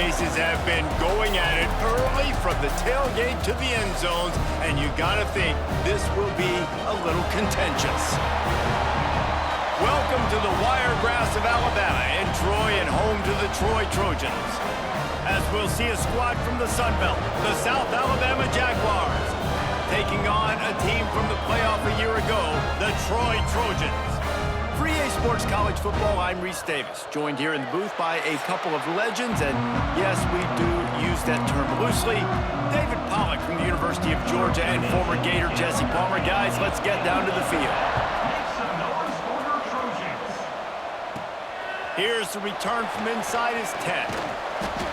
faces have been going at it early from the tailgate to the end zones, and you gotta think this will be a little contentious. Welcome to the Wiregrass of Alabama in Troy and home to the Troy Trojans. As we'll see a squad from the Sun Belt, the South Alabama Jaguars, taking on a team from the playoff a year ago, the Troy Trojans. For EA Sports College Football, I'm Reese Davis, joined here in the booth by a couple of legends, and yes, we do use that term loosely. David Pollack from the University of Georgia and former Gator Jesse Palmer. Guys, let's get down to the field. Here's the return from inside his 10.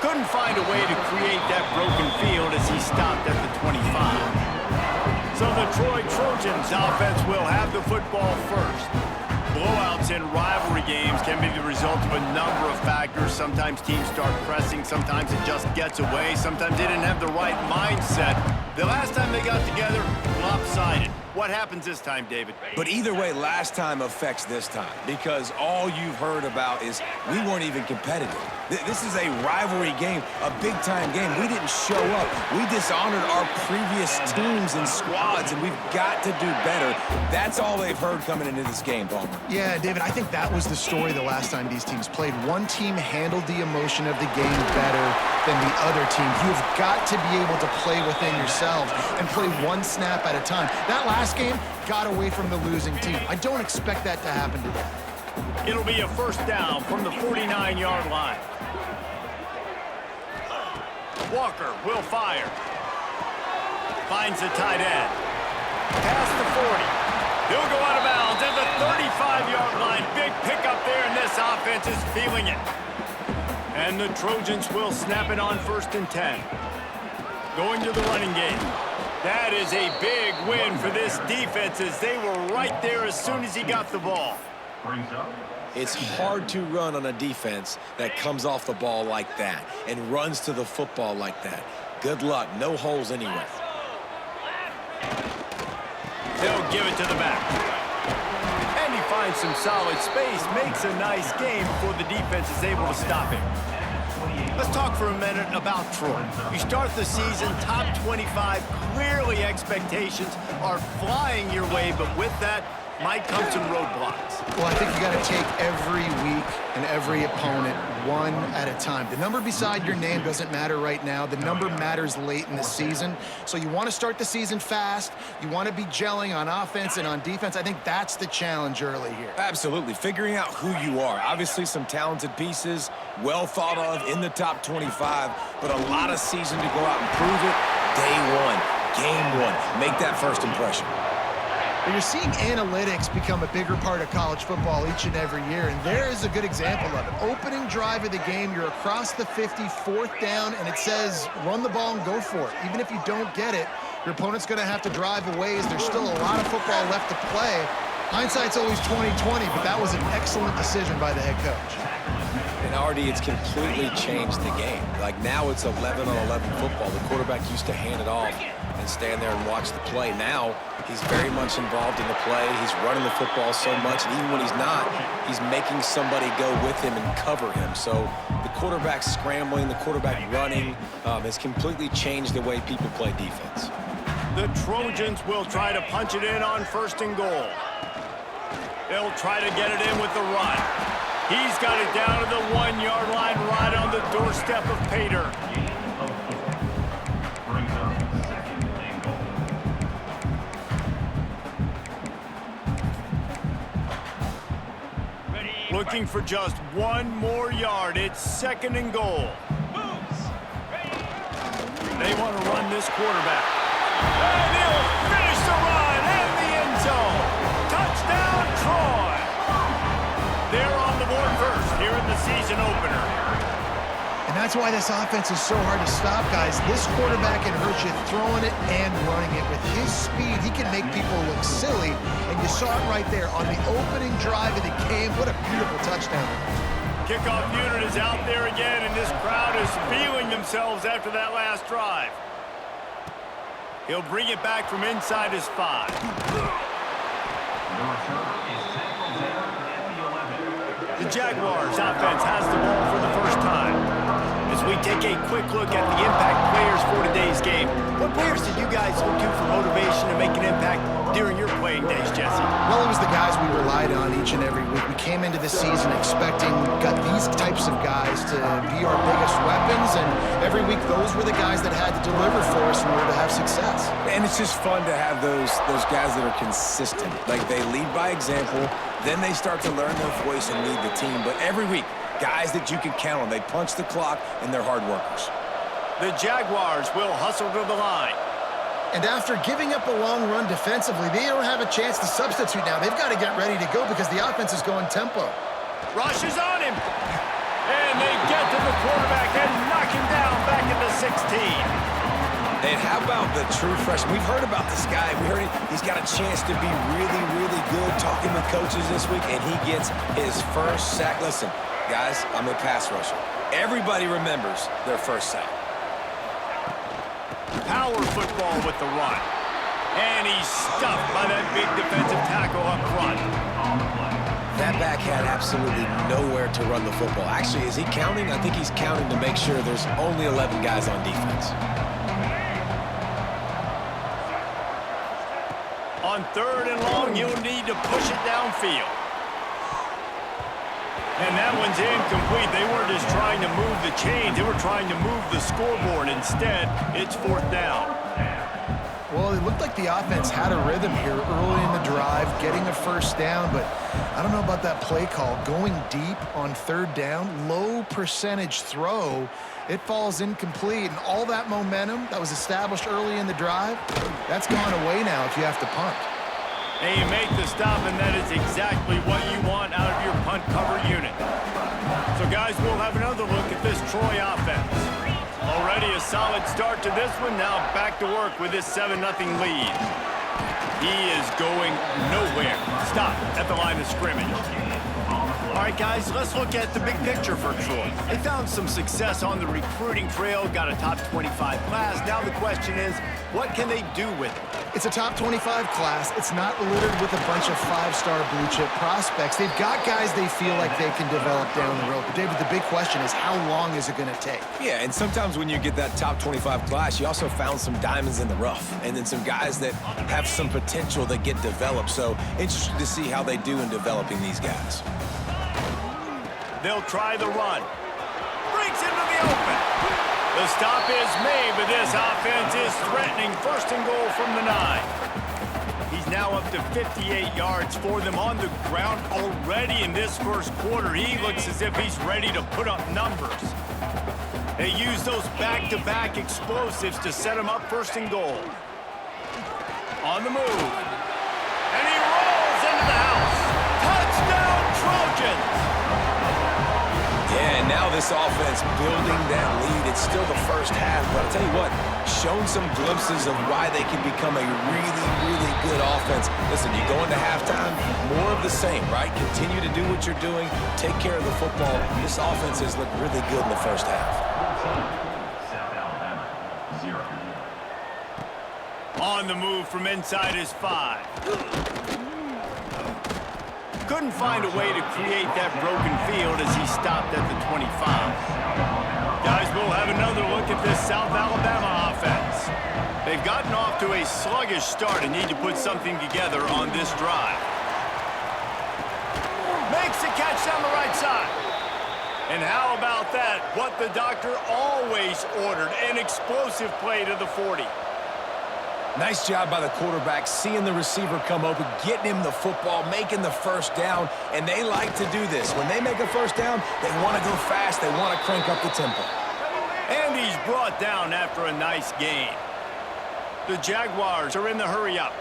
Couldn't find a way to create that broken field as he stopped at the 25. So the Troy Trojans offense will have the football first. Blowouts in rivalry games can be the result of a number of factors. Sometimes teams start pressing, sometimes it just gets away, sometimes they didn't have the right mindset. The last time they got together, lopsided. What happens this time, David? But either way, last time affects this time, because all you've heard about is we weren't even competitive. This is a rivalry game, a big-time game. We didn't show up. We dishonored our previous teams and squads, and we've got to do better. That's all they've heard coming into this game, Palmer. Yeah, David, I think that was the story the last time these teams played. One team handled the emotion of the game better than the other team. You've got to be able to play within yourselves and play one snap at a time. That last game got away from the losing team. I don't expect that to happen today. It'll be a first down from the 49-yard line. Walker will fire. Finds the tight end. Past the 40. He'll go out of bounds at the 35-yard line. Big pickup there, and this offense is feeling it. And the Trojans will snap it on 1st and 10. Going to the running game. That is a big win for this defense as they were right there as soon as he got the ball. It's hard to run on a defense that comes off the ball like that and runs to the football like that. Good luck. No holes anywhere. They'll give it to the back. And he finds some solid space, makes a nice game before the defense is able to stop him. Let's talk for a minute about Troy. You start the season top 25. Clearly expectations are flying your way, but with that might come some roadblocks. Well, I think you got to take every week and every opponent one at a time. The number beside your name doesn't matter right now. The number matters late in the season. So you want to start the season fast. You want to be gelling on offense and on defense. I think that's the challenge early here. Absolutely. Figuring out who you are. Obviously some talented pieces, well thought of in the top 25, but a lot of season to go out and prove it. Day one, game one. Make that first impression. But you're seeing analytics become a bigger part of college football each and every year, and there is a good example of it. Opening drive of the game, you're across the 50, 4th down, and it says run the ball and go for it. Even if you don't get it, your opponent's going to have to drive a ways. There's still a lot of football left to play. Hindsight's always 20/20, but that was an excellent decision by the head coach. And already it's completely changed the game. Like now it's 11-on-11 football. The quarterback used to hand it off and stand there and watch the play. Now he's very much involved in the play. He's running the football so much, and even when he's not, he's making somebody go with him and cover him. So the quarterback scrambling, the quarterback running has completely changed the way people play defense. The Trojans will try to punch it in on 1st and goal. They'll try to get it in with the run. He's got it down to the 1-yard line right on the doorstep of Pater. Looking for just one more yard. It's 2nd and goal. They want to run this quarterback. And he'll finish the run in the end zone. Touchdown, Troy. They're on the board first here in the season opener. And that's why this offense is so hard to stop, guys. This quarterback can hurt you throwing it and running it. With his speed, he can make people look silly. And you saw it right there on the opening drive of the game. What a beautiful touchdown. Kickoff unit is out there again, and this crowd is feeling themselves after that last drive. He'll bring it back from inside his 5. The Jaguars offense has the ball for the first time. As we take a quick look at the impact players for today's game. What players did you guys look to for motivation to make an impact during your playing days, Jesse? Well, it was the guys we relied on each and every week. We came into the season expecting these types of guys to be our biggest weapons, and every week those were the guys that had to deliver for us in order to have success. And it's just fun to have those guys that are consistent. Like, they lead by example, then they start to learn their voice and lead the team. But every week, guys that you can count on. They punch the clock, and they're hard workers. The Jaguars will hustle to the line. And after giving up a long run defensively, they don't have a chance to substitute now. They've got to get ready to go because the offense is going tempo. Rush is on him. And they get to the quarterback and knock him down back at the 16. And how about the true freshman? We've heard about this guy. We heard he's got a chance to be really, really good talking with coaches this week, and he gets his first sack. Listen, guys, I'm a pass rusher. Everybody remembers their first sack. Power football with the run. And he's stuffed by that big defensive tackle up front. That back had absolutely nowhere to run the football. Actually, is he counting? I think he's counting to make sure there's only 11 guys on defense. On 3rd and long, you'll need to push it downfield. And that one's incomplete. They weren't just trying to move the chains. They were trying to move the scoreboard. Instead, it's 4th down. Well, it looked like the offense had a rhythm here early in the drive, getting a first down, but I don't know about that play call. Going deep on 3rd down, low percentage throw, it falls incomplete, and all that momentum that was established early in the drive, that's gone away now if you have to punt. And you make the stop, and that is exactly what you want out of your punt cover unit. So, guys, we'll have another look at this Troy offense. Already a solid start to this one. Now back to work with this 7-0 lead. He is going nowhere. Stop at the line of scrimmage. All right, guys, let's look at the big picture for Troy. They found some success on the recruiting trail, got a top 25 class. Now the question is, what can they do with it? It's a top 25 class. It's not littered with a bunch of 5-star blue-chip prospects. They've got guys they feel like they can develop down the road. But, David, the big question is, how long is it going to take? Yeah, and sometimes when you get that top 25 class, you also found some diamonds in the rough. And then some guys that have some potential that get developed. So, interested to see how they do in developing these guys. They'll try the run. Breaks into the open. The stop is made, but this offense is threatening. 1st and goal from the 9. He's now up to 58 yards for them on the ground already in this 1st quarter. He looks as if he's ready to put up numbers. They use those back-to-back explosives to set him up 1st and goal. On the move. And he rolls into the house. Touchdown, Trojans! Yeah, and now this offense building that lead. It's still the first half, but I'll tell you what, shown some glimpses of why they can become a really, really good offense. Listen, you go into halftime, more of the same, right? Continue to do what you're doing, take care of the football. This offense has looked really good in the first half. On the move from inside his 5. Couldn't find a way to create that broken field as he stopped at the 25. Guys, we'll have another look at this South Alabama offense. They've gotten off to a sluggish start and need to put something together on this drive. Makes the catch down the right side. And how about that? What the doctor always ordered, an explosive play to the 40. Nice job by the quarterback, seeing the receiver come open, getting him the football, making the 1st down, and they like to do this. When they make a 1st down, they want to go fast, they want to crank up the tempo. And he's brought down after a nice gain. The Jaguars are in the hurry-up.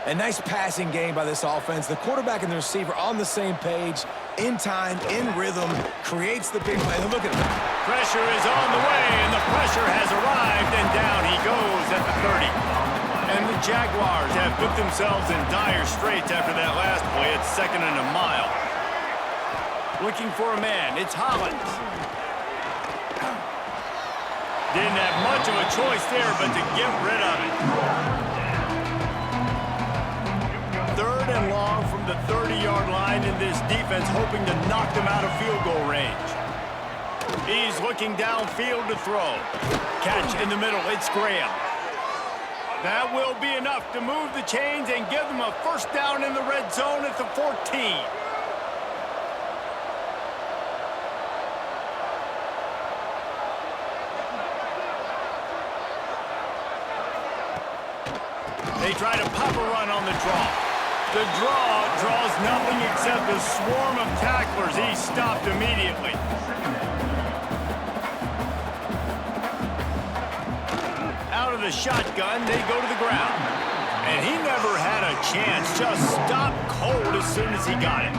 A nice passing game by this offense. The quarterback and the receiver on the same page, in time, in rhythm, creates the big play. Look at him. Pressure is on the way, and the pressure has arrived, and down he goes at the 30. And the Jaguars have put themselves in dire straits after that last play. It's 2nd and a mile. Looking for a man. It's Hollins. Didn't have much of a choice there, but to get rid of it. 3rd and long from the 30-yard line in this defense, hoping to knock them out of field goal range. He's looking downfield to throw. Catch in the middle. It's Graham. That will be enough to move the chains and give them a first down in the red zone at the 14. They try to pop a run on the draw. The draw draws nothing except a swarm of tacklers. He's stopped immediately. Out of the shotgun, they go to the ground. And he never had a chance. Just stopped cold as soon as he got it.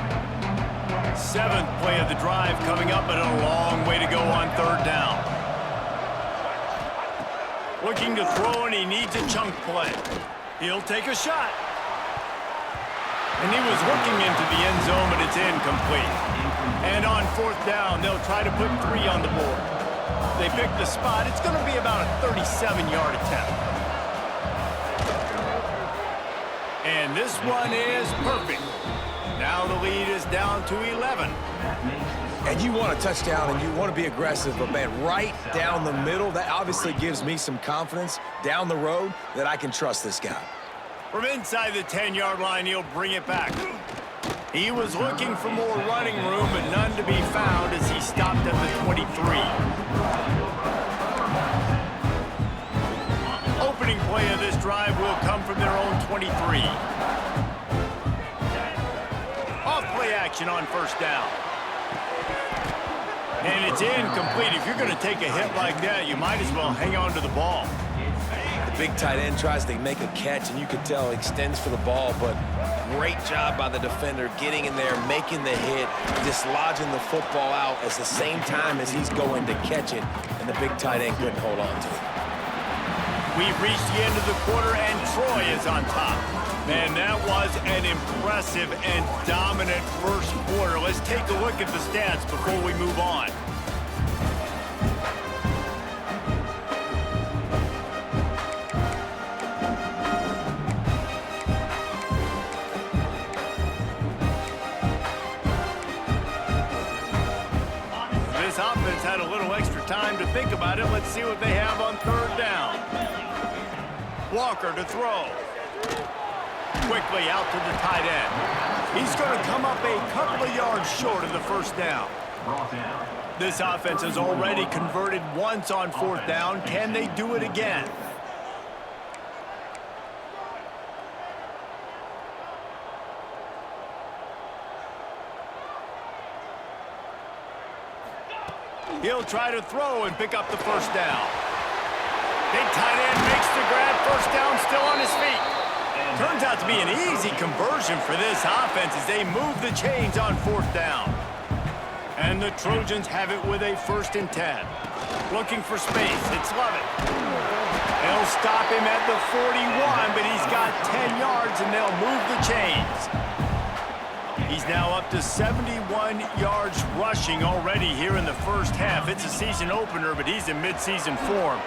7th play of the drive coming up, and a long way to go on 3rd down. Looking to throw, and he needs a chunk play. He'll take a shot. And he was looking into the end zone, but it's incomplete. And on 4th down, they'll try to put 3 on the board. They pick the spot. It's going to be about a 37-yard attempt. And this one is perfect. Now the lead is down to 11. And you want a touchdown and you want to be aggressive, but man, right down the middle, that obviously gives me some confidence down the road that I can trust this guy. From inside the 10-yard line, he'll bring it back. He was looking for more running room, but none to be found as he stopped at the 23. Opening play of this drive will come from their own 23. Off play action on 1st down. And it's incomplete. If you're going to take a hit like that, you might as well hang on to the ball. The big tight end tries to make a catch, and you can tell he extends for the ball, but great job by the defender getting in there, making the hit, dislodging the football out at the same time as he's going to catch it, and the big tight end couldn't hold on to it. We've reached the end of the quarter, and Troy is on top. Man, that was an impressive and dominant first quarter. Let's take a look at the stats before we move on. This offense had a little extra time to think about it. Let's see what they have on 3rd down. Walker to throw. Quickly out to the tight end. He's going to come up a couple of yards short of the 1st down. This offense has already converted once on 4th down. Can they do it again? He'll try to throw and pick up the 1st down. Big tight end makes the grab. 1st down, still on his feet. Turns out to be an easy conversion for this offense as they move the chains on 4th down. And the Trojans have it with a 1st and 10. Looking for space. It's Lovett. They'll stop him at the 41, but he's got 10 yards, and they'll move the chains. He's now up to 71 yards rushing already here in the 1st half. It's a season opener, but he's in midseason form.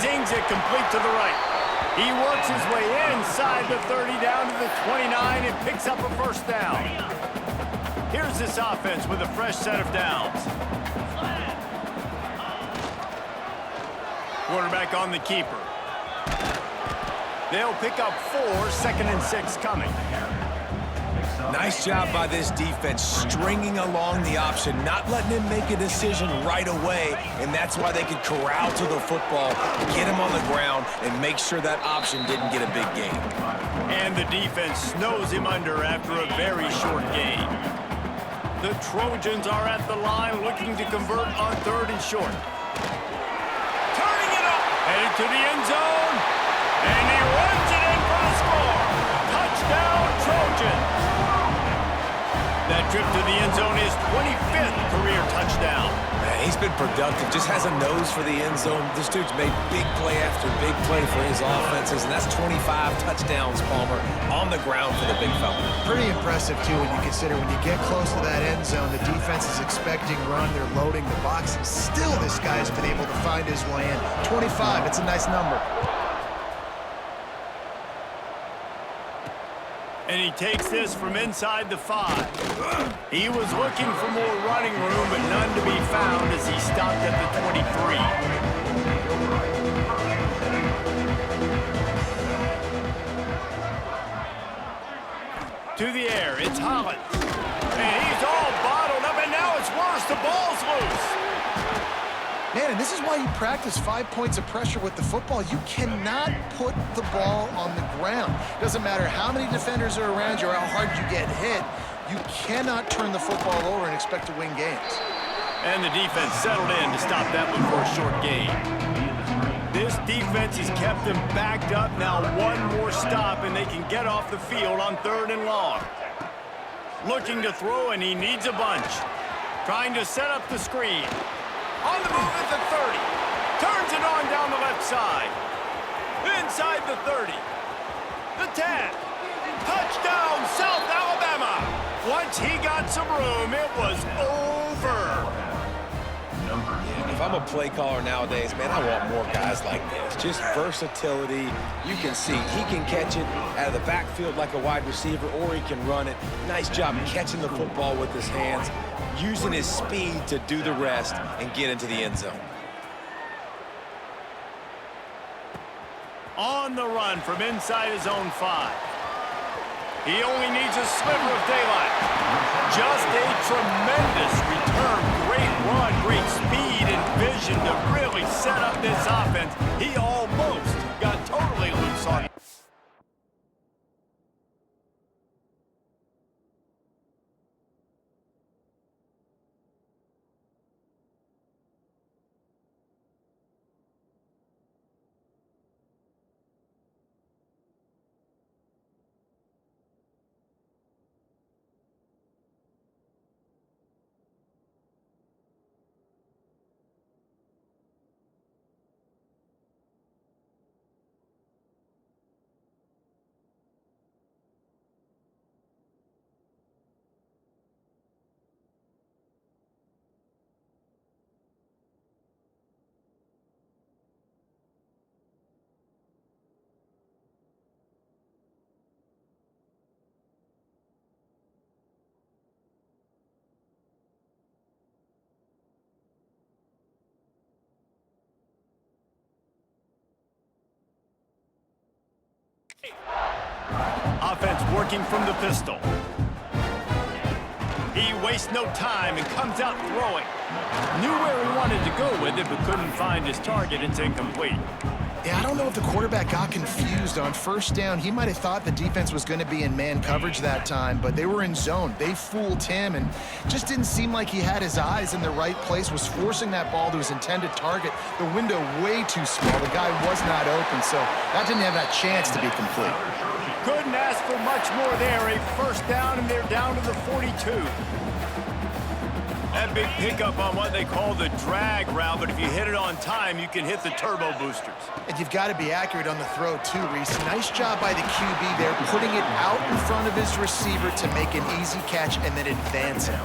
Zings it complete to the right. He works his way inside the 30 down to the 29 and picks up a 1st down. Here's this offense with a fresh set of downs. Quarterback on the keeper. They'll pick up 4, 2nd and 6 coming. Nice job by this defense, stringing along the option, not letting him make a decision right away, and that's why they could corral to the football, get him on the ground, and make sure that option didn't get a big gain. And the defense snows him under after a very short gain. The Trojans are at the line looking to convert on 3rd and short. Turning it up, headed to the end zone, and he runs it in for the score. Touchdown, Trojans. That trip to the end zone is 25th career touchdown. Man, he's been productive, just has a nose for the end zone. This dude's made big play after big play for his offenses, and that's 25 touchdowns, Palmer, on the ground for the big fella. Pretty Impressive, too, when you consider when you get close to that end zone, the defense is expecting run, they're loading the box, and still this guy's been able to find his way in. 25, it's a nice number. And he takes this from inside the 5. He was looking for more running room, but none to be found as he stopped at the 23. To the air, it's Holland. And he's all bottled up, and now it's worse. The ball's loose. Man, and this is why you practice 5 points of pressure with the football. You cannot put the ball on the ground. Doesn't matter how many defenders are around you or how hard you get hit. You cannot turn the football over and expect to win games. And the defense settled in to stop that one for a short gain. This defense has kept them backed up. Now one more stop, and they can get off the field on 3rd and long. Looking to throw, and he needs a bunch. Trying to set up the screen. On the move at the 30. Turns it on down the left side. Inside the 30. The 10. Touchdown, South Alabama. Once he got some room, it was over. If I'm a play caller nowadays, man, I want more guys like this. Just versatility. You can see he can catch it out of the backfield like a wide receiver, or he can run it. Nice job catching the football with his hands, using his speed to do the rest and get into the end zone. On the run from inside his own 5. He only needs a sliver of daylight. Just a tremendous return. Great run, great speed and vision to really set up this offense. He almost got totally loose on it. Offense working from the pistol. He wastes no time and comes out throwing. Knew where he wanted to go with it, but couldn't find his target. It's incomplete. Yeah, I don't know if the quarterback got confused on 1st down. He might have thought the defense was going to be in man coverage that time, but they were in zone. They fooled him and just didn't seem like he had his eyes in the right place, was forcing that ball to his intended target. The window way too small. The guy was not open, so that didn't have that chance to be complete. Couldn't ask for much more there. A 1st down, and they're down to the 42. That big pickup on what they call the drag route, but if you hit it on time, you can hit the turbo boosters. And you've got to be accurate on the throw, too, Reese. Nice job by the QB there, putting it out in front of his receiver to make an easy catch and then advance him.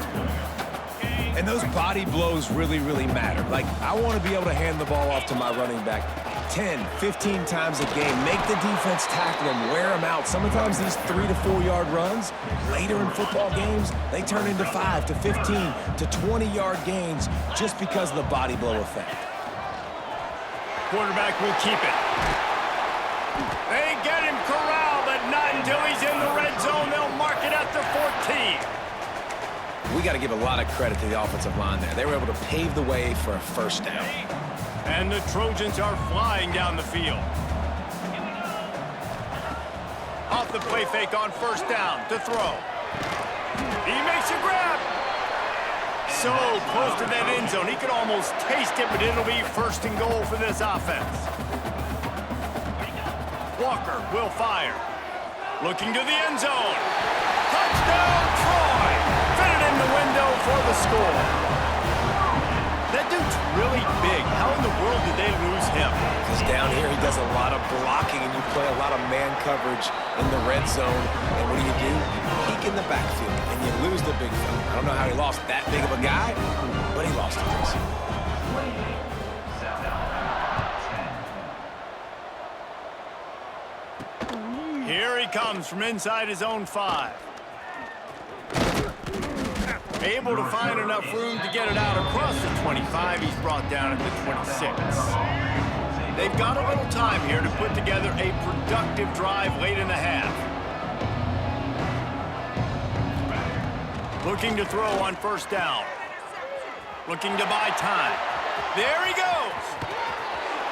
And those body blows really, really matter. Like, I want to be able to hand the ball off to my running back 10, 15 times a game. Make the defense tackle them, wear them out. Sometimes these 3 to 4 yard runs, later in football games, they turn into 5 to 15 to 20-yard gains just because of the body blow effect. Quarterback will keep it. They get him corralled, but not until he's in the red zone. They'll mark it at the 14. We got to give a lot of credit to the offensive line there. They were able to pave the way for a 1st down. And the Trojans are flying down the field. Off the play fake on 1st down to throw. He makes a grab. So close to that end zone. He could almost taste it, but it'll be 1st and goal for this offense. Walker will fire. Looking to the end zone. Touchdown, Troy! Fitted in the window for the score. That dude's really big. How in the world did they lose him? Because down here he does a lot of blocking and you play a lot of man coverage in the red zone. And what do? Peek in the backfield and you lose the big fella. I don't know how he lost that big of a guy, but he lost it. Here he comes from inside his own 5. Able to find enough room to get it out across the 25. He's brought down at the 26. They've got a little time here to put together a productive drive late in the half. Looking to throw on first down. Looking to buy time. There he goes.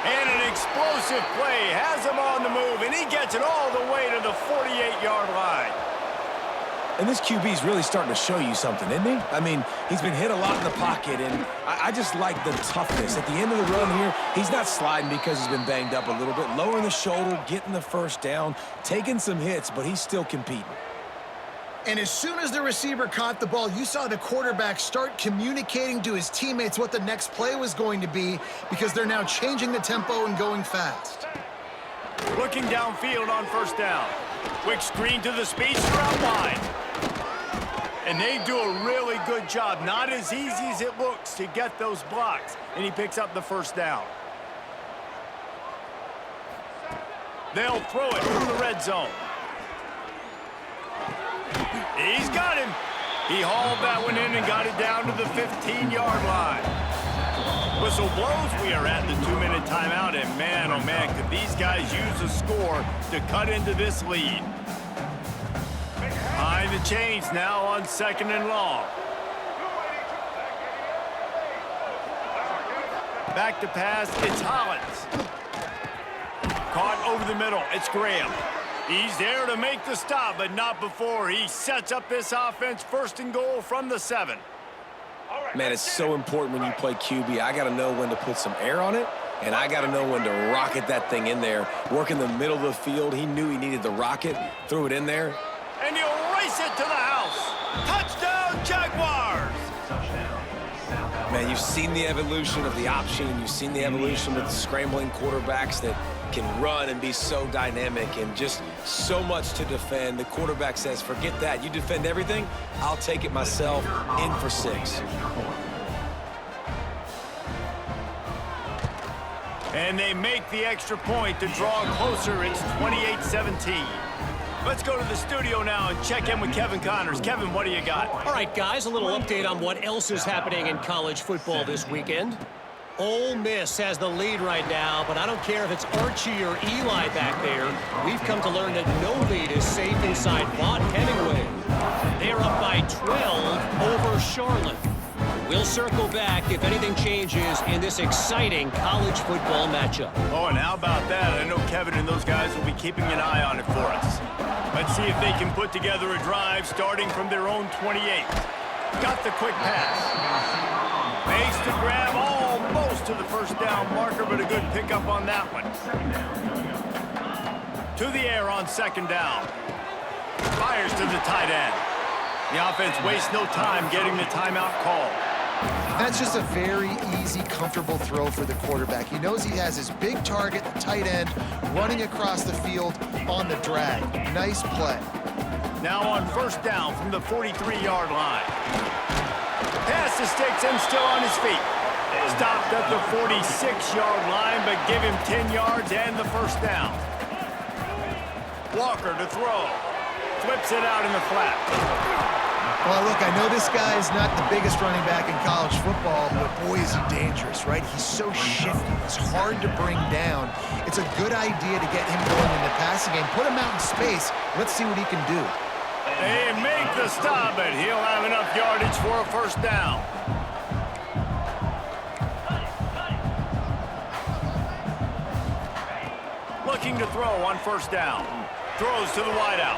And an explosive play has him on the move, and he gets it all the way to the 48-yard line. And this QB's really starting to show you something, isn't he? I mean, he's been hit a lot in the pocket, and I just like the toughness. At the end of the run here, he's not sliding because he's been banged up a little bit. Lowering the shoulder, getting the first down, taking some hits, but he's still competing. And as soon as the receiver caught the ball, you saw the quarterback start communicating to his teammates what the next play was going to be because they're now changing the tempo and going fast. Looking downfield on first down. Quick screen to the speedster out wide. And they do a really good job. Not as easy as it looks to get those blocks. And he picks up the first down. They'll throw it from the red zone. He's got him. He hauled that one in and got it down to the 15-yard line. Whistle blows. We are at the 2-minute timeout. And man, oh man, could these guys use a score to cut into this lead. Behind the chains now on 2nd and long. Back to pass. It's Hollins. Caught over the middle. It's Graham. He's there to make the stop, but not before he sets up this offense 1st and goal from the 7. Man, it's so important when you play QB. I got to know when to put some air on it, and I got to know when to rocket that thing in there. Work in the middle of the field. He knew he needed the rocket. Threw it in there. And he'll race it to the house. Touchdown, Jaguars! Man, you've seen the evolution of the option. You've seen the evolution of the scrambling quarterbacks that can run and be so dynamic and just so much to defend. The quarterback says, forget that. You defend everything, I'll take it myself. In for 6. And they make the extra point to draw closer. It's 28-17. Let's go to the studio now and check in with Kevin Connors. Kevin, what do you got? All right, guys, a little update on what else is happening in college football this weekend. Ole Miss has the lead right now, but I don't care if it's Archie or Eli back there. We've come to learn that no lead is safe inside Vaught Hemingway. They are up by 12 over Charlotte. We'll circle back if anything changes in this exciting college football matchup. Oh, and how about that? I know Kevin and those guys will be keeping an eye on it for us. Let's see if they can put together a drive starting from their own 28. Got the quick pass. Makes the grab almost to the first down marker, but a good pickup on that one. To the air on 2nd down. Fires to the tight end. The offense wastes no time getting the timeout call. That's just a very easy, comfortable throw for the quarterback. He knows he has his big target, the tight end, running across the field on the drag. Nice play. Now on first down from the 43-yard line. Pass to sticks and still on his feet. Stopped at the 46-yard line, but give him 10 yards and the first down. Walker to throw. Flips it out in the flat. Well, look, I know this guy is not the biggest running back in college football, but boy, is he dangerous, right? He's so shifty. He's hard to bring down. It's a good idea to get him going in the passing game. Put him out in space. Let's see what he can do. They make the stop, but he'll have enough yardage for a first down. Looking to throw on first down. Throws to the wideout.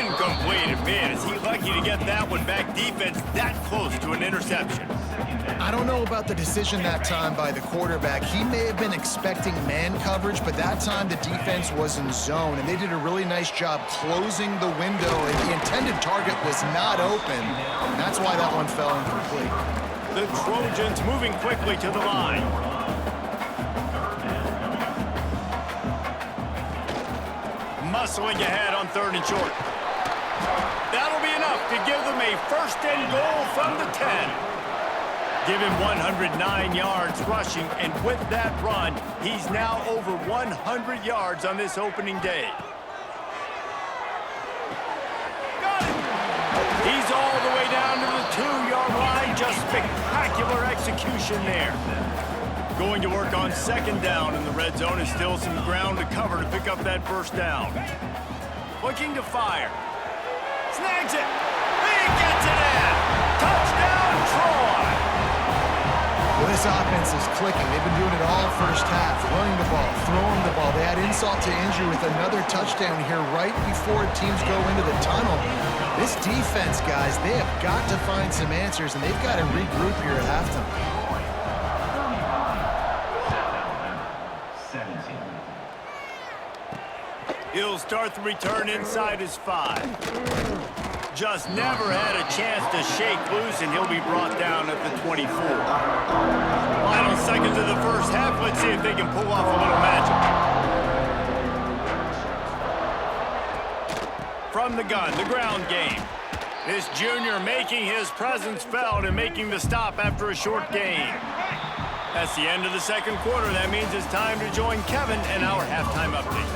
Incomplete. Man, is he lucky to get that one back. Defense that close to an interception. I don't know about the decision that time by the quarterback. He may have been expecting man coverage, but that time the defense was in zone, and they did a really nice job closing the window, and the intended target was not open. That's why that one fell incomplete. The Trojans moving quickly to the line. Muscling ahead on 3rd and short. That'll be enough to give them a 1st and goal from the 10. Give him 109 yards rushing, and with that run, he's now over 100 yards on this opening day. Spectacular execution there. Going to work on second down in the red zone is still some ground to cover to pick up that first down. Looking to fire. Snags it. He gets it in. Touchdown, Troy. Well, this offense is clicking. They've been doing it all first half. Running the ball, throwing the ball. They add insult to injury with another touchdown here right before teams go into the tunnel. This defense, guys, they have got to find some answers, and they've got to regroup here at halftime. He'll start the return inside his 5. Just never had a chance to shake loose, and he'll be brought down at the 24. Final seconds of the first half. Let's see if they can pull off a little magic. From the gun, the ground game. This junior making his presence felt and making the stop after a short gain. That's the end of the second quarter. That means it's time to join Kevin and our halftime update.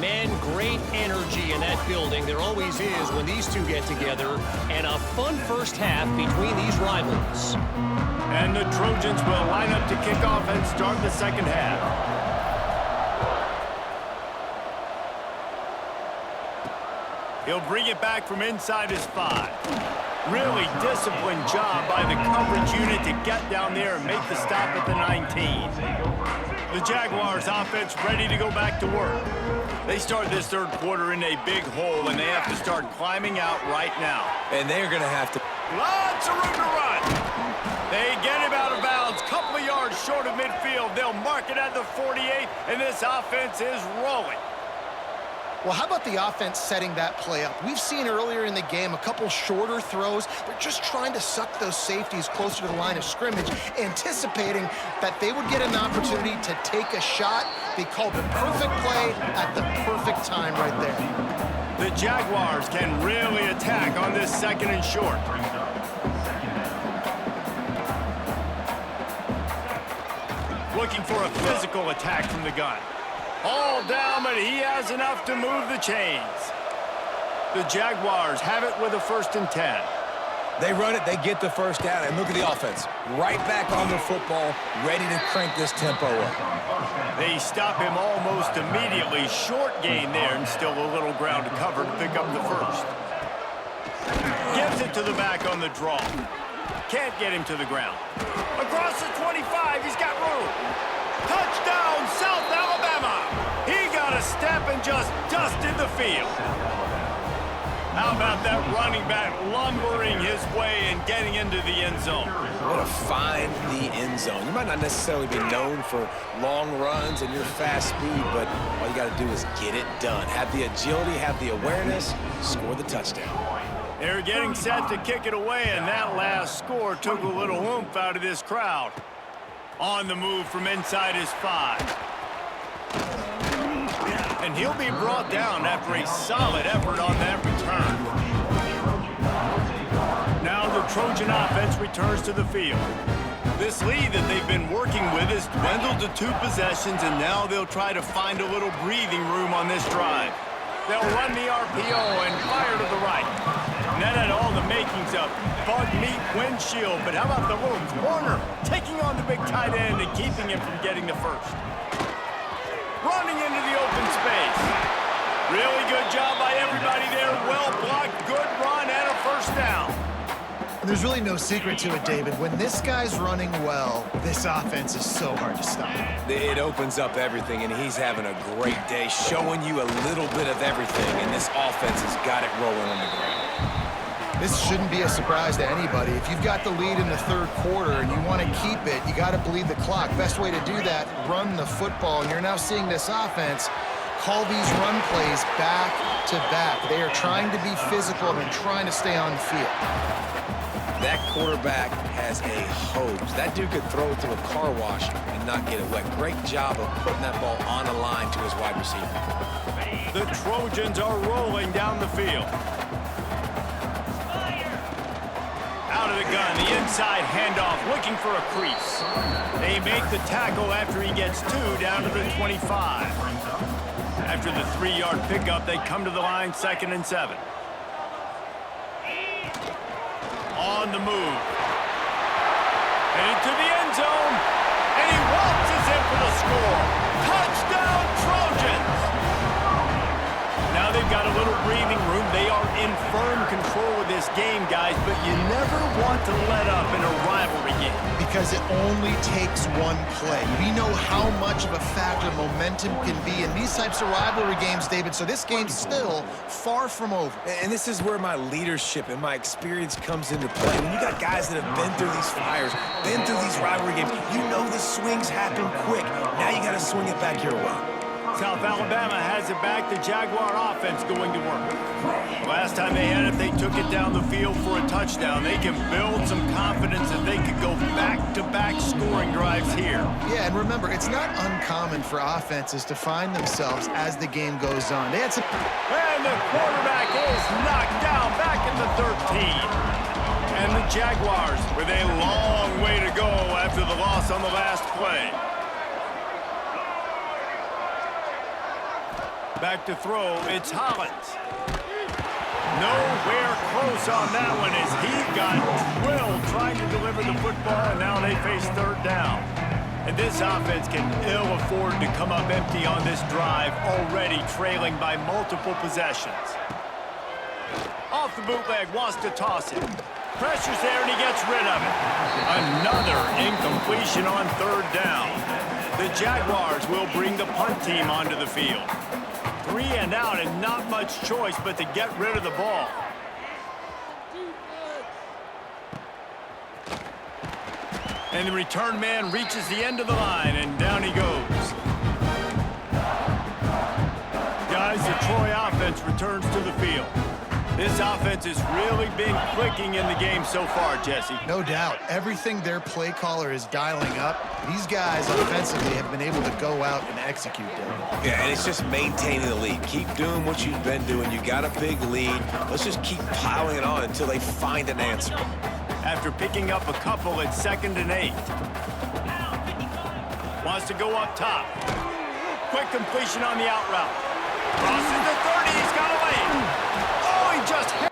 Man, great energy in that building. There always is when these two get together. And a fun first half between these rivals. And the Trojans will line up to kick off and start the second half. He'll bring it back from inside his 5. Really disciplined job by the coverage unit to get down there and make the stop at the 19. The Jaguars offense ready to go back to work. They start this third quarter in a big hole, and they have to start climbing out right now. And they're going to have to... Lots of room to run. They get him out of bounds, couple of yards short of midfield. They'll mark it at the 48, and this offense is rolling. Well, how about the offense setting that play up? We've seen earlier in the game a couple shorter throws. They're just trying to suck those safeties closer to the line of scrimmage, anticipating that they would get an opportunity to take a shot. They called the perfect play at the perfect time right there. The Jaguars can really attack on this second and short. Looking for a physical attack from the gun. All down, but he has enough to move the chains. The Jaguars have it with a 1st and 10. They run it, they get the first down, and look at the offense. Right back on the football, ready to crank this tempo up. They stop him almost immediately. Short gain there, and still a little ground to cover to pick up the first. Gives it to the back on the draw. Can't get him to the ground. Across the 25, he's got room. Touchdown, South Alabama! He got a step and just dusted the field. How about that running back lumbering his way and getting into the end zone? Way to find the end zone. You might not necessarily be known for long runs and your fast speed, but all you got to do is get it done. Have the agility, have the awareness, score the touchdown. They're getting set to kick it away, and that last score took a little oomph out of this crowd. On the move from inside his 5. And he'll be brought down after a solid effort on that return. Now the Trojan offense returns to the field. This lead that they've been working with has dwindled to 2 possessions, and now they'll try to find a little breathing room on this drive. They'll run the RPO and fire to the right. And that had all the makings of bug meat windshield, but how about the little corner taking on the big tight end and keeping him from getting the first? Running into the open space. Really good job by everybody there. Well blocked, good run, and a first down. There's really no secret to it, David. When this guy's running well, this offense is so hard to stop. It opens up everything, and he's having a great day, showing you a little bit of everything, and this offense has got it rolling on the ground. This shouldn't be a surprise to anybody. If you've got the lead in the third quarter and you want to keep it, you got to bleed the clock. Best way to do that, run the football. And you're now seeing this offense call these run plays back to back. They are trying to be physical and trying to stay on the field. That quarterback has a hose. That dude could throw it through a car wash and not get it wet. Great job of putting that ball on the line to his wide receiver. The Trojans are rolling down the field. Out of the gun, the inside handoff, looking for a crease. They make the tackle after he gets 2 down to the 25. After the 3-yard pickup, they come to the line 2nd and 7. On the move. Headed to the end zone. And he waltzes in for the score. Touchdown, Trojans! Now they've got a little breathing room. They are in firm control of this game, guys, but you never want to let up in a rivalry game. Because it only takes one play. We know how much of a factor momentum can be in these types of rivalry games, David, so this game's still far from over. And this is where my leadership and my experience comes into play. When you got guys that have been through these fires, been through these rivalry games, you know the swings happen quick. Now you got to swing it back your way. South Alabama has it back. The Jaguar offense going to work. Last time they had it, they took it down the field for a touchdown. They can build some confidence that they could go back-to-back scoring drives here. Yeah, and remember, it's not uncommon for offenses to find themselves as the game goes on. They had some... And the quarterback is knocked down back at the 13. And the Jaguars with a long way to go after the loss on the last play. Back to throw, it's Hollins. Nowhere close on that one as he got drilled trying to deliver the football, and now they face third down. And this offense can ill afford to come up empty on this drive, already trailing by multiple possessions. Off the bootleg, wants to toss it. Pressure's there, and he gets rid of it. Another incompletion on third down. The Jaguars will bring the punt team onto the field. 3 and out, and not much choice but to get rid of the ball. And the return man reaches the end of the line, and down he goes. Guys, the Troy offense returns to the field. This offense has really been clicking in the game so far, Jesse. No doubt. Everything their play caller is dialing up, these guys offensively have been able to go out and execute them. Yeah, and it's just maintaining the lead. Keep doing what you've been doing. You got a big lead. Let's just keep piling it on until they find an answer. After picking up a couple at 2nd and 8. Wants to go up top. Quick completion on the out route. Crosses the 30. He's got away. Oh, he just hit.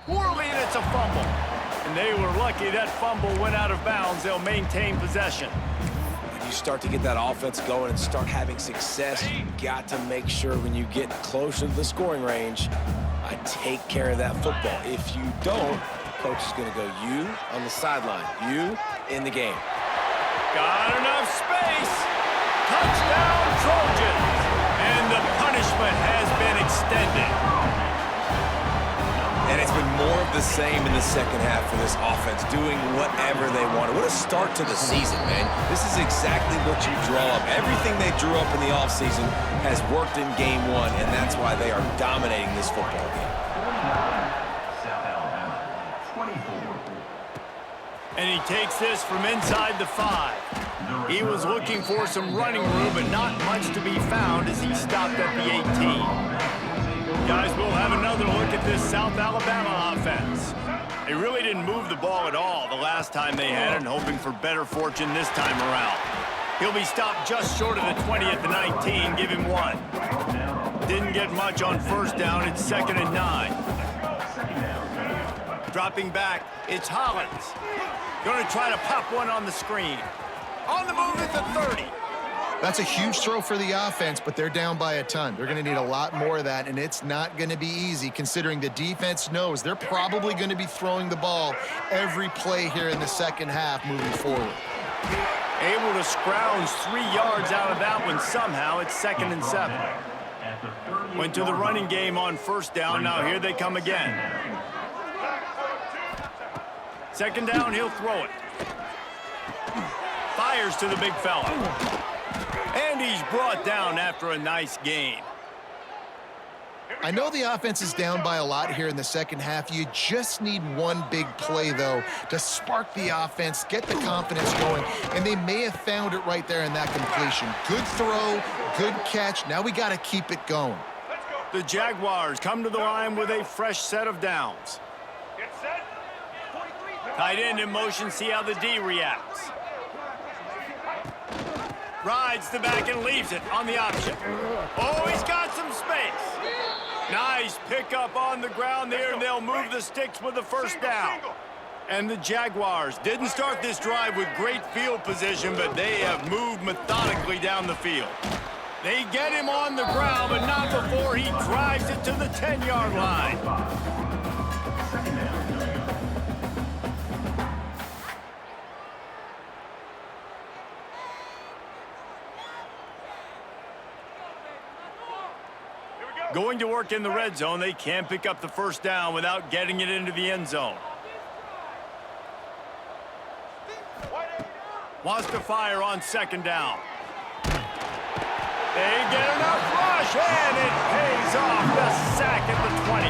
Whirly, and it's a fumble. And they were lucky that fumble went out of bounds. They'll maintain possession. When you start to get that offense going and start having success, you got to make sure when you get closer to the scoring range, take care of that football. If you don't, coach is going to go, you on the sideline, you in the game. Got enough space. Touchdown, Trojans. And the punishment has been extended. And it's been more of the same in the second half for this offense, doing whatever they want. What a start to the season, man. This is exactly what you draw up. Everything they drew up in the offseason has worked in game one, and that's why they are dominating this football game. And he takes this from inside the 5. He was looking for some running room, but not much to be found as he stopped at the 18. Guys, we'll have another look at this South Alabama offense. They really didn't move the ball at all the last time they had it, and hoping for better fortune this time around. He'll be stopped just short of the 20 at the 19. Give him 1. Didn't get much on first down. It's 2nd and 9. Dropping back, it's Hollins. Going to try to pop one on the screen. On the move at the 30. That's a huge throw for the offense, but they're down by a ton. They're going to need a lot more of that, and it's not going to be easy considering the defense knows they're probably going to be throwing the ball every play here in the second half moving forward. Able to scrounge 3 yards out of that one somehow. It's 2nd and 7. Went to the running game on first down. Now here they come again. 2nd down, he'll throw it. Fires to the big fella. And he's brought down after a nice gain. I know the offense is down by a lot here in the second half. You just need one big play, though, to spark the offense, get the confidence going, and they may have found it right there in that completion. Good throw, good catch. Now we got to keep it going. The Jaguars come to the line with a fresh set of downs. Tight end in motion, see how the D reacts. Rides the back and leaves it on the option. Oh, he's got some space. Nice pickup on the ground there, and they'll move the sticks with the first down. And the Jaguars didn't start this drive with great field position, but they have moved methodically down the field. They get him on the ground, but not before he drives it to the 10-yard line. Going to work in the red zone. They can't pick up the first down without getting it into the end zone. Wants to fire on 2nd down. They get enough rush, and it pays off. The sack at the 20.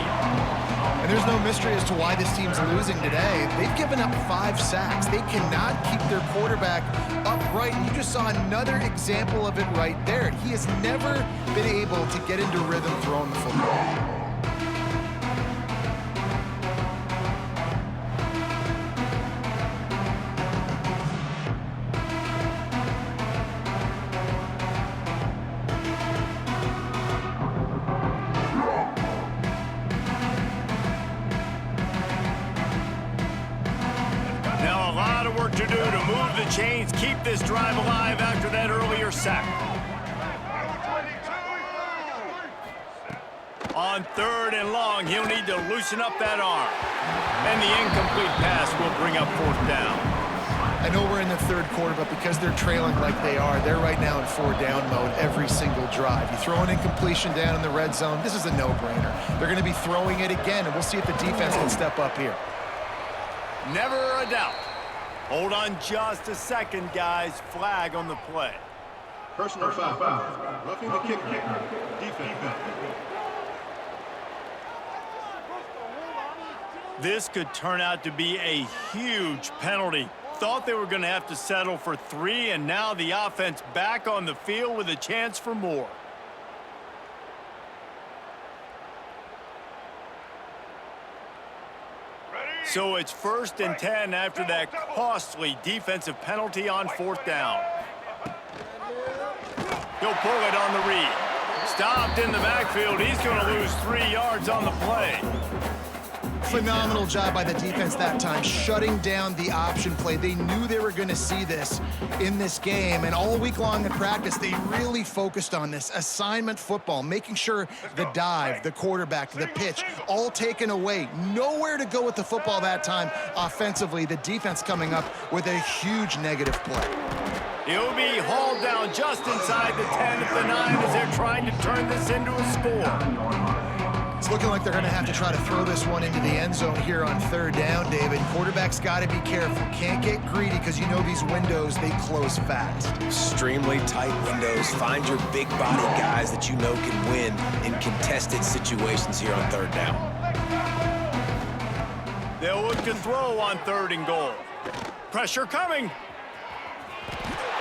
And there's no mystery as to why this team's losing today. They've given up 5 sacks. They cannot keep their quarterback upright. And you just saw another example of it right there. He has never been able to get into rhythm throwing the football. To do to move the chains, keep this drive alive after that earlier sack. On 3rd and long, he'll need to loosen up that arm. And the incomplete pass will bring up 4th down. I know we're in the 3rd quarter, but because they're trailing like they are, they're right now in 4-down mode every single drive. You throw an incompletion down in the red zone, this is a no-brainer. They're going to be throwing it again, and we'll see if the defense can step up here. Never a doubt. Hold on just a second, guys. Flag on the play. Personal foul. Roughing the kicker. Defense. This could turn out to be a huge penalty. Thought they were going to have to settle for 3, and now the offense back on the field with a chance for more. So it's 1st and 10 after that costly defensive penalty on 4th down. He'll pull it on the read. Stopped in the backfield. He's going to lose 3 yards on the play. Phenomenal job by the defense that time, shutting down the option play. They knew they were going to see this in this game, and all week long in practice, they really focused on this assignment football, making sure the dive, the quarterback, the pitch, all taken away. Nowhere to go with the football that time offensively. The defense coming up with a huge negative play. He'll be hauled down just inside the 10 at the 9 as they're trying to turn this into a score. It's looking like they're going to have to try to throw this one into the end zone here on third down, David. Quarterback's got to be careful. Can't get greedy because you know these windows, they close fast. Extremely tight windows. Find your big body guys that you know can win in contested situations here on third down. They'll look to throw on 3rd and goal. Pressure coming.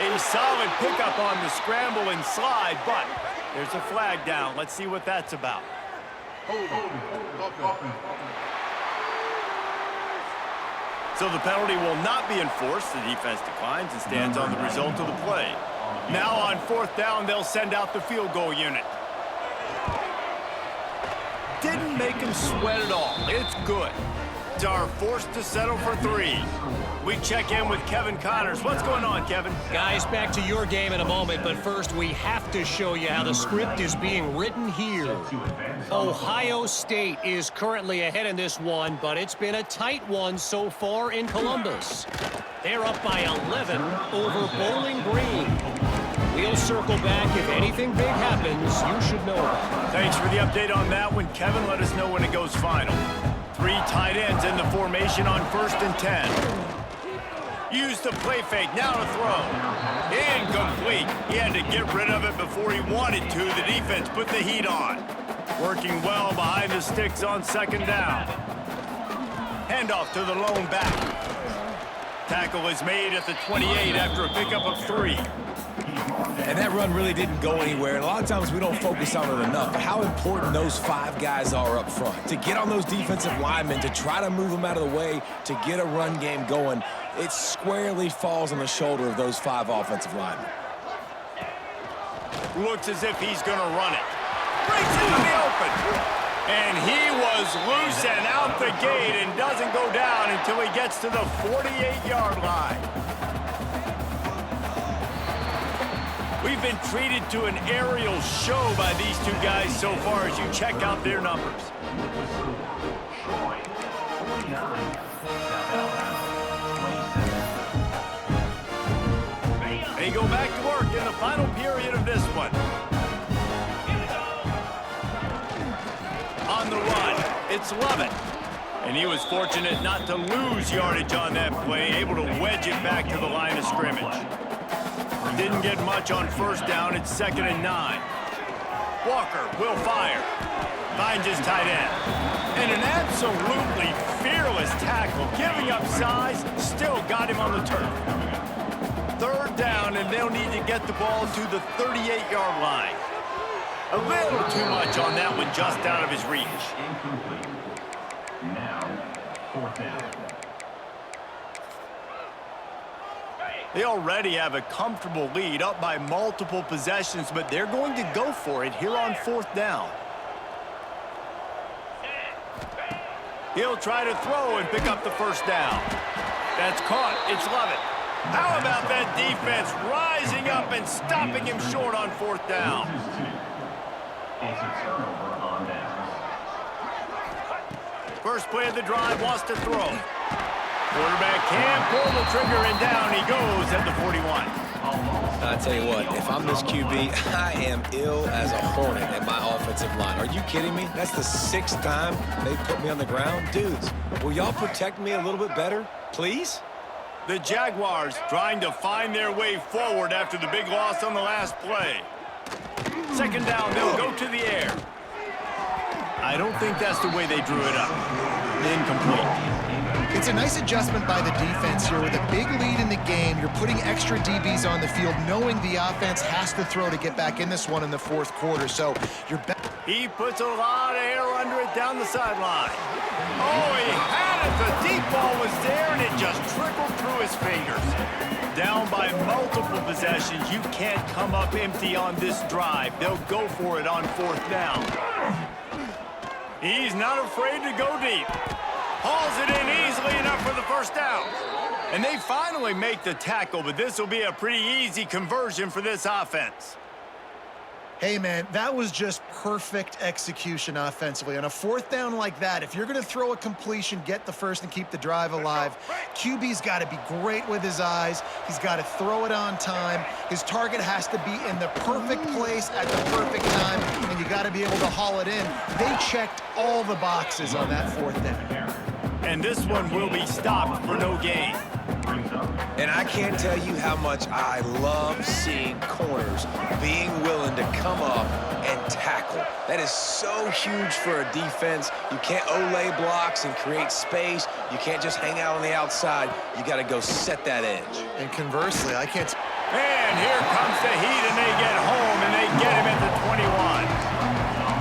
A solid pickup on the scramble and slide, but there's a flag down. Let's see what that's about. So the penalty will not be enforced. The defense declines and stands on the result of the play. Now on 4th down, they'll send out the field goal unit. Didn't make him sweat at all. It's good. Are forced to settle for 3. We check in with Kevin Connors. What's going on, Kevin? Guys, back to your game in a moment, but first we have to show you how the script is being written here. Ohio State is currently ahead in this one, but it's been a tight one so far in Columbus. They're up by 11 over Bowling Green. We'll circle back. If anything big happens, you should know about it. Thanks for the update on that one, Kevin. Let us know when it goes final. 3 tight ends in the formation on 1st and 10. Use the play fake, now to throw. Incomplete. He had to get rid of it before he wanted to. The defense put the heat on. Working well behind the sticks on 2nd down. Handoff to the lone back. Tackle is made at the 28 after a pickup of 3. And that run really didn't go anywhere. And a lot of times we don't focus on it enough. But how important those 5 guys are up front. To get on those defensive linemen, to try to move them out of the way, to get a run game going, it squarely falls on the shoulder of those 5 offensive linemen. Looks as if he's going to run it. Breaks into the open. And he was loose and out the gate and doesn't go down until he gets to the 48-yard line. We've been treated to an aerial show by these 2 guys so far as you check out their numbers. They go back to work in the final period of this one. On the run, it's Lovett. And he was fortunate not to lose yardage on that play, able to wedge it back to the line of scrimmage. Didn't get much on 1st down. It's 2nd and 9. Walker will fire. Finds his tight end. And an absolutely fearless tackle. Giving up size, still got him on the turf. 3rd down, and they'll need to get the ball to the 38-yard line. A little too much on that one, just out of his reach. Now, 4th down. They already have a comfortable lead, up by multiple possessions, but they're going to go for it here on 4th down. He'll try to throw and pick up the 1st down. That's caught. It's Lovett. How about that defense rising up and stopping him short on 4th down? It's a turnover on downs. First play of the drive, wants to throw. Quarterback can't pull the trigger, and down he goes at the 41. I tell you what, if I'm this QB, I am ill as a hornet at my offensive line. Are you kidding me? That's the 6th time they put me on the ground. Dudes, will y'all protect me a little bit better, please? The Jaguars trying to find their way forward after the big loss on the last play. 2nd down, they'll go to the air. I don't think that's the way they drew it up. Incomplete. It's a nice adjustment by the defense here. With a big lead in the game, you're putting extra DBs on the field, knowing the offense has to throw to get back in this one in the 4th quarter. So you're back. He puts a lot of air under it down the sideline. Oh, he had it. The deep ball was there, and it just trickled through his fingers. Down by multiple possessions. You can't come up empty on this drive. They'll go for it on 4th down. He's not afraid to go deep. Hauls it in easily enough for the first down. And they finally make the tackle, but this will be a pretty easy conversion for this offense. Hey, man, that was just perfect execution offensively. On a fourth down like that, if you're going to throw a completion, get the first and keep the drive alive, QB's got to be great with his eyes. He's got to throw it on time. His target has to be in the perfect place at the perfect time, and you got to be able to haul it in. They checked all the boxes on that fourth down. And this one will be stopped for no gain. And I can't tell you how much I love seeing corners being willing to come up and tackle. That is so huge for a defense. You can't olay blocks and create space. You can't just hang out on the outside. You got to go set that edge. And conversely, I can't... And here comes the heat, and they get home, and they get him at the 21.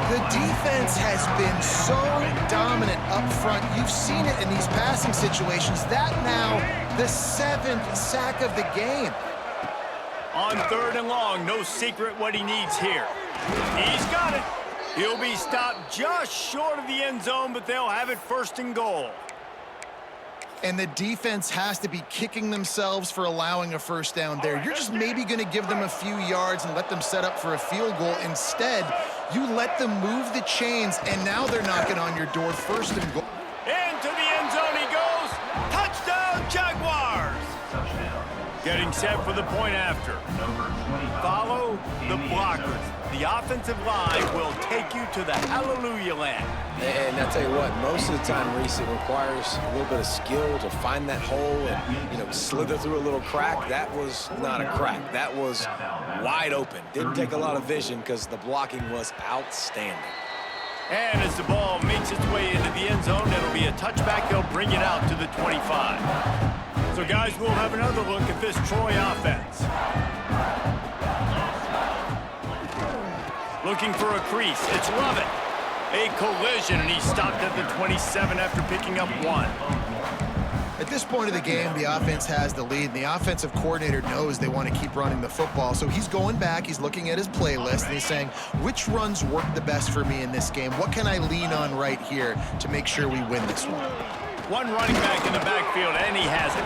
The defense has been so dominant up front. You've seen it in these passing situations. That now, the 7th sack of the game. On 3rd and long, no secret what he needs here. He's got it. He'll be stopped just short of the end zone, but they'll have it 1st and goal. And the defense has to be kicking themselves for allowing a first down there. You're just maybe going to give them a few yards and let them set up for a field goal. Instead, you let them move the chains, and now they're knocking on your door 1st and goal. Into the end zone he goes. Touchdown, Jaguars! Getting set for the point after. Follow the blockers. The offensive line will take you to the hallelujah land. And I tell you what, most of the time, Reese, it requires a little bit of skill to find that hole and, slither through a little crack. That was not a crack. That was wide open. Didn't take a lot of vision because the blocking was outstanding. And as the ball makes its way into the end zone, it'll be a touchback. They'll bring it out to the 25. So, guys, we'll have another look at this Troy offense. Looking for a crease. It's Lovett. A collision, and he's stopped at the 27 after picking up 1. At this point of the game, the offense has the lead, and the offensive coordinator knows they want to keep running the football. So he's going back, he's looking at his playlist, and he's saying, which runs work the best for me in this game? What can I lean on right here to make sure we win this one? One running back in the backfield, and he has it.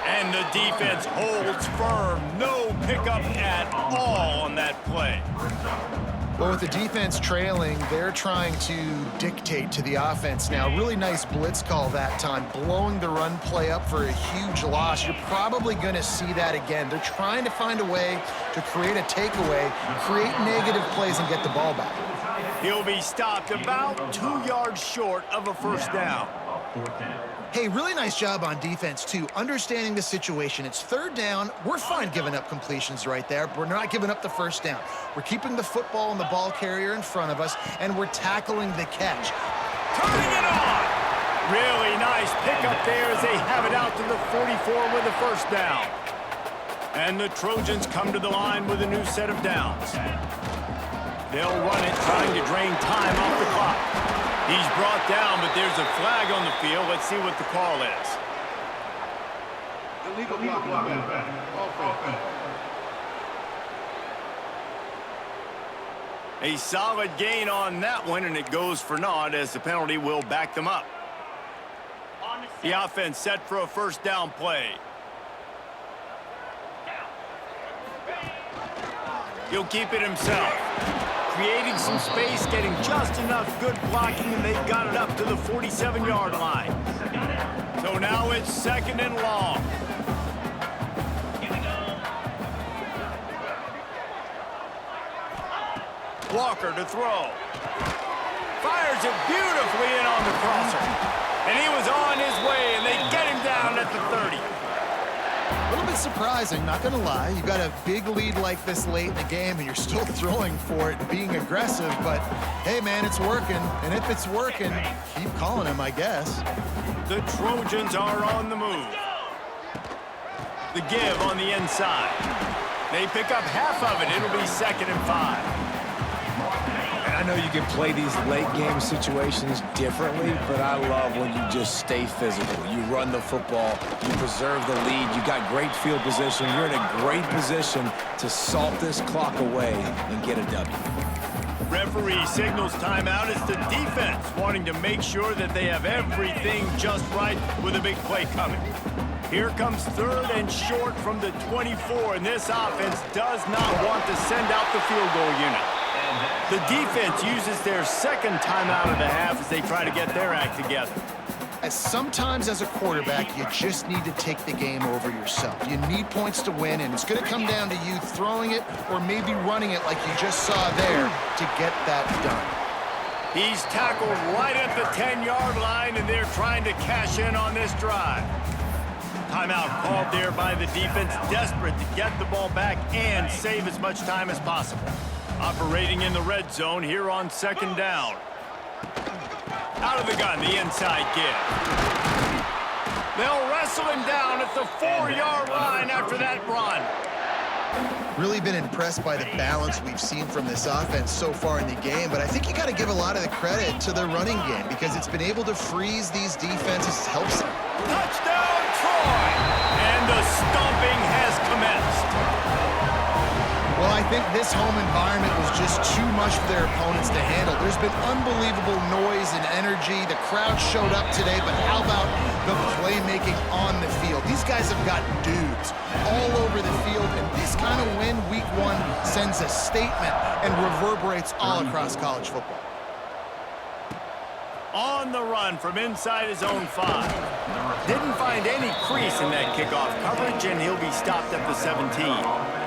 And the defense holds firm. No pickup at all on that play. Well, with the defense trailing, they're trying to dictate to the offense now. Really nice blitz call that time, blowing the run play up for a huge loss. You're probably going to see that again. They're trying to find a way to create a takeaway, create negative plays, and get the ball back. He'll be stopped about 2 yards short of a first down. Hey, really nice job on defense, too, understanding the situation. It's 3rd down. We're fine giving up completions right there, but we're not giving up the first down. We're keeping the football and the ball carrier in front of us, and we're tackling the catch. Turning it on! Really nice pickup there as they have it out to the 44 with a first down. And the Trojans come to the line with a new set of downs. They'll run it, trying to drain time off the clock. He's brought down, but there's a flag on the field. Let's see what the call is. Illegal blocking. Offense. A solid gain on that one, and it goes for naught as the penalty will back them up. The offense set for a first down play. He'll keep it himself. Creating some space, getting just enough good blocking, and they've got it up to the 47-yard line. So now it's 2nd and long. Walker to throw. Fires it beautifully in on the crosser. And he was on his way, and they get him down at the 30. A little bit surprising, not going to lie. You got a big lead like this late in the game, and you're still throwing for it and being aggressive. But, hey, man, it's working. And if it's working, keep calling him, I guess. The Trojans are on the move. The give on the inside. They pick up half of it. It'll be 2nd and 5. I know you can play these late game situations differently, but I love when you just stay physical. You run the football, you preserve the lead, you got great field position, you're in a great position to salt this clock away and get a W. Referee signals timeout. It's the defense wanting to make sure that they have everything just right with a big play coming. Here comes 3rd and short from the 24, and this offense does not want to send out the field goal unit. The defense uses their 2nd timeout of the half as they try to get their act together. Sometimes as a quarterback, you just need to take the game over yourself. You need points to win, and it's going to come down to you throwing it or maybe running it like you just saw there to get that done. He's tackled right at the 10-yard line, and they're trying to cash in on this drive. Timeout called there by the defense, desperate to get the ball back and save as much time as possible. Operating in the red zone here on 2nd down. Out of the gun, the inside give. They'll wrestle him down at the 4-yard line after that run. Really been impressed by the balance we've seen from this offense so far in the game, but I think you got to give a lot of the credit to the running game because it's been able to freeze these defenses. Helps them. Touchdown, Troy! And the stomping has commenced. Well, I think this home environment was just too much for their opponents to handle. There's been unbelievable noise and energy. The crowd showed up today, but how about the playmaking on the field? These guys have got dudes all over the field, and this kind of win week 1 sends a statement and reverberates all across college football. On the run from inside his own 5. Didn't find any crease in that kickoff coverage, and he'll be stopped at the 17.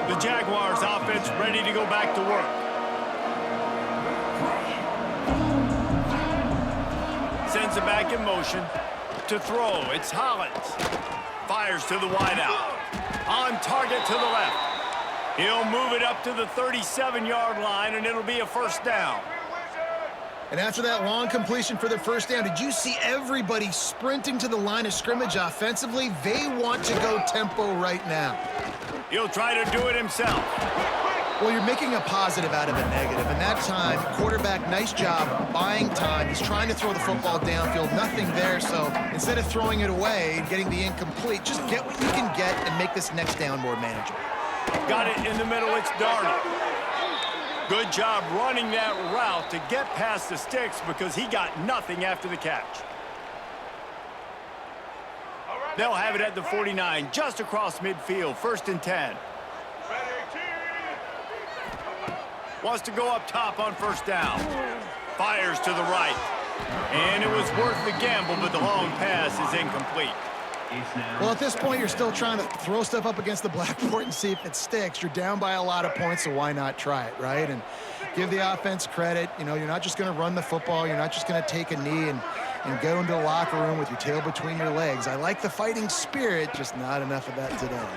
The Jaguars offense ready to go back to work. Sends it back in motion. To throw, it's Hollins. Fires to the wideout. On target to the left. He'll move it up to the 37-yard line, and it'll be a 1st down. And after that long completion for the 1st down, did you see everybody sprinting to the line of scrimmage offensively? They want to go tempo right now. He'll try to do it himself. Well, you're making a positive out of a negative, and that time, quarterback, nice job buying time. He's trying to throw the football downfield, nothing there, so instead of throwing it away and getting the incomplete, just get what you can get and make this next down more manageable. Got it in the middle, it's Darnold. Good job running that route to get past the sticks because he got nothing after the catch. They'll have it at the 49, just across midfield, 1st and 10. Wants to go up top on 1st down. Fires to the right. And it was worth the gamble, but the long pass is incomplete. Well, at this point, you're still trying to throw stuff up against the blackboard and see if it sticks. You're down by a lot of points, so why not try it, right? And give the offense credit. You know, you're not just going to run the football. You're not just going to take a knee and go into the locker room with your tail between your legs. I like the fighting spirit, just not enough of that today.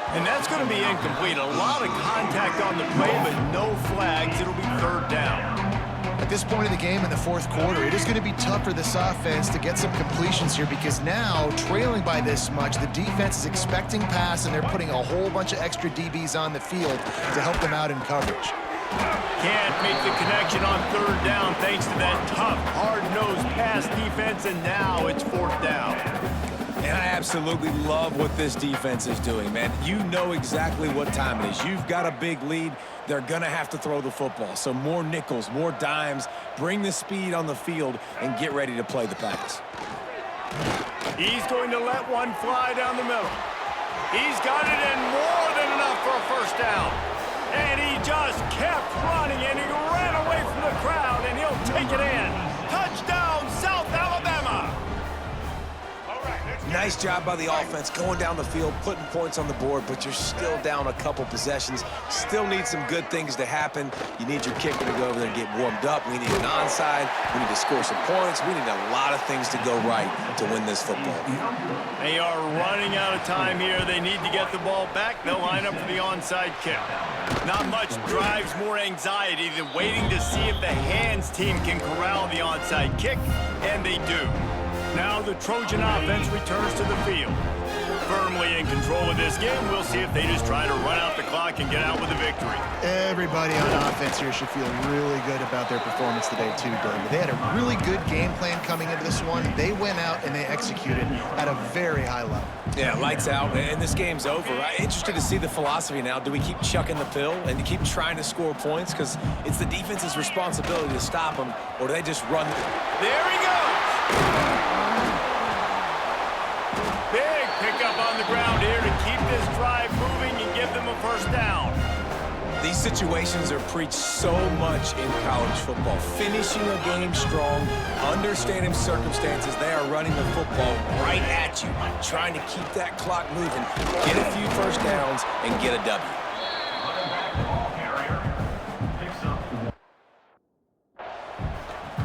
And that's going to be incomplete. A lot of contact on the play, but no flags. It'll be 3rd down. At this point in the game in the 4th quarter, it is going to be tough for this offense to get some completions here because now, trailing by this much, the defense is expecting pass, and they're putting a whole bunch of extra DBs on the field to help them out in coverage. Can't make the connection on 3rd down thanks to that tough, hard-nosed pass defense, and now it's 4th down. And I absolutely love what this defense is doing, man. You know exactly what time it is. You've got a big lead. They're going to have to throw the football. So more nickels, more dimes, bring the speed on the field, and get ready to play the pass. He's going to let one fly down the middle. He's got it in more than enough for a 1st down. And he just kept running, and he ran away from the crowd, and he'll take it in. Touchdown, South Alabama! Nice job by the offense going down the field, putting points on the board, but you're still down a couple possessions. Still need some good things to happen. You need your kicker to go over there and get warmed up. We need an onside. We need to score some points. We need a lot of things to go right to win this football game. They are running out of time here. They need to get the ball back. They'll line up for the onside kick. Not much drives more anxiety than waiting to see if the hands team can corral the onside kick, and they do. Now the Trojan offense returns to the field. firmly in control of this game. We'll see if they just try to run out the clock and get out with a victory. Everybody on offense here should feel really good about their performance today too, David. They had a really good game plan coming into this one. They went out and they executed at a very high level. Yeah, lights out, and this game's over. I'm interested to see the philosophy now. Do we keep chucking the pill and keep trying to score points? Because it's the defense's responsibility to stop them, or do they just run? There he goes! Big pickup on the ground here to keep this drive moving and give them a first down. These situations are preached so much in college football. Finishing a game strong, understanding circumstances. They are running the football right at you, trying to keep that clock moving, get a few first downs, and get a W.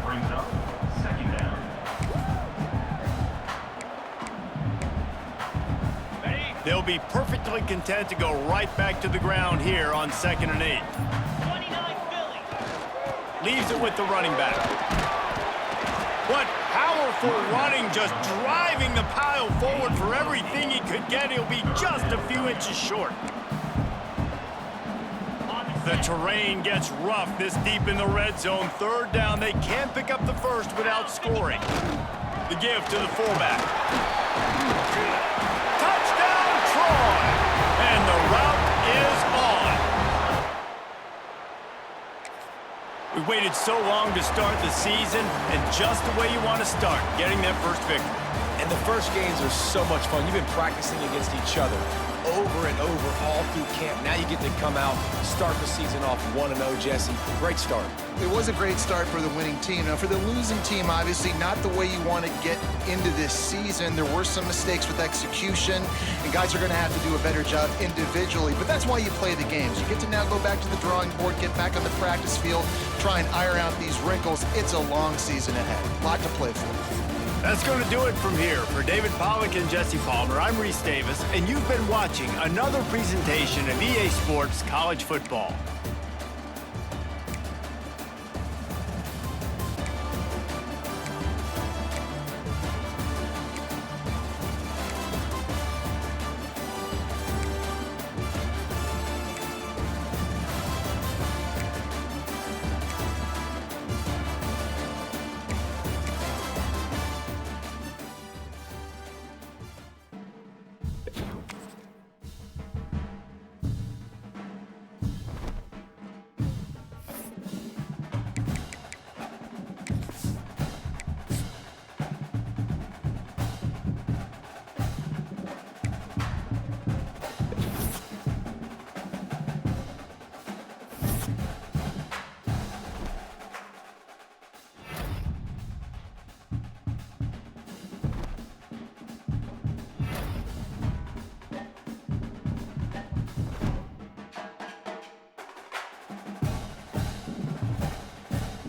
Brings up second down. They'll be perfectly content to go right back to the ground here on 2nd and 8. 29 Philly. Leaves it with the running back. What powerful running, just driving the pile forward for everything he could get. He'll be just a few inches short. The terrain gets rough this deep in the red zone. 3rd down, they can't pick up the first without scoring. The give to the fullback. Touchdown, Troy! And the route is on. We waited so long to start the season, and just the way you want to start, getting that first victory. And the first games are so much fun. You've been practicing against each other over and over all through camp. Now you get to come out, start the season off 1-0, Jesse. Great start. It was a great start for the winning team. Now, for the losing team, obviously not the way you want to get into this season. There were some mistakes with execution, and guys are going to have to do a better job individually. But that's why you play the games. You get to now go back to the drawing board, get back on the practice field, try and iron out these wrinkles. It's a long season ahead. A lot to play for. That's going to do it from here. For David Pollack and Jesse Palmer, I'm Reese Davis, and you've been watching another presentation of EA Sports College Football.